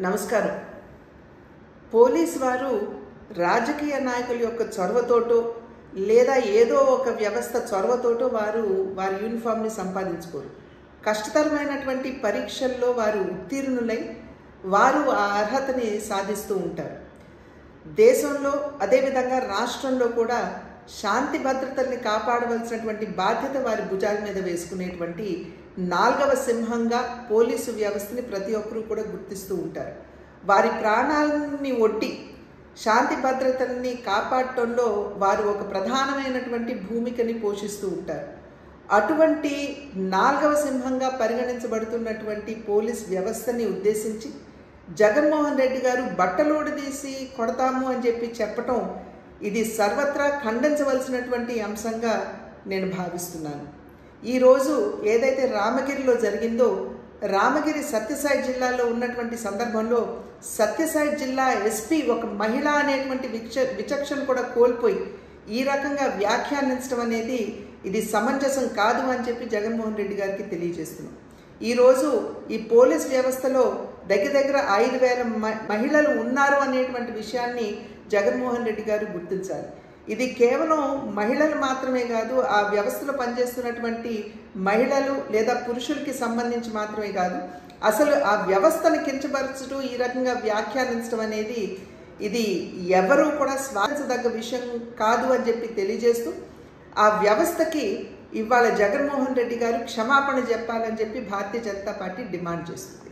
నమస్కారం. పోలీసు వారు రాజకీయ నాయకుల యొక్క చొరవతోటో లేదా ఏదో ఒక వ్యవస్థ చొరవతోటో వారి యూనిఫామ్ని సంపాదించుకోరు. కష్టతరమైనటువంటి పరీక్షల్లో వారు ఉత్తీర్ణులై వారు ఆ అర్హతని సాధిస్తూ ఉంటారు. దేశంలో అదేవిధంగా రాష్ట్రంలో కూడా శాంతి భద్రతల్ని కాపాడవలసినటువంటి బాధ్యత వారి భుజాల మీద వేసుకునేటువంటి నాల్గవ సింహంగా పోలీసు వ్యవస్థని ప్రతి ఒక్కరూ కూడా గుర్తిస్తూ ఉంటారు. వారి ప్రాణాలని ఒడ్డి శాంతి భద్రతల్ని కాపాడటంలో వారు ఒక ప్రధానమైనటువంటి భూమికని పోషిస్తూ ఉంటారు. అటువంటి నాల్గవ సింహంగా పరిగణించబడుతున్నటువంటి పోలీస్ వ్యవస్థని ఉద్దేశించి జగన్మోహన్ రెడ్డి గారు బట్టలోడు తీసి కొడతాము అని చెప్పటం ఇది సర్వత్రా ఖండించవలసినటువంటి అంశంగా నేను భావిస్తున్నాను. ఈరోజు ఏదైతే రామగిరిలో జరిగిందో, రామగిరి సత్యసాయి జిల్లాలో ఉన్నటువంటి సందర్భంలో సత్యసాయి జిల్లా ఎస్పీ ఒక మహిళ అనేటువంటి విచక్షణ కూడా కోల్పోయి ఈ రకంగా వ్యాఖ్యానించడం అనేది ఇది సమంజసం కాదు అని చెప్పి జగన్మోహన్ రెడ్డి గారికి తెలియజేస్తున్నాం. ఈరోజు ఈ పోలీస్ వ్యవస్థలో దగ్గర 5,000 మహిళలు ఉన్నారు అనేటువంటి విషయాన్ని జగన్మోహన్ రెడ్డి గారు గుర్తించాలి. ఇది కేవలం మహిళలు మాత్రమే కాదు, ఆ వ్యవస్థలో పనిచేస్తున్నటువంటి మహిళలు లేదా పురుషులకి సంబంధించి మాత్రమే కాదు, అసలు ఆ వ్యవస్థను కించపరచడం ఈ రకంగా వ్యాఖ్యానించడం అనేది ఇది ఎవరూ కూడా స్వాగతించదగ్గ విషయం కాదు అని చెప్పి తెలియజేస్తూ ఆ వ్యవస్థకి ఇవాళ జగన్మోహన్ రెడ్డి గారు క్షమాపణ చెప్పాలని చెప్పి భారతీయ జనతా పార్టీ డిమాండ్ చేస్తుంది.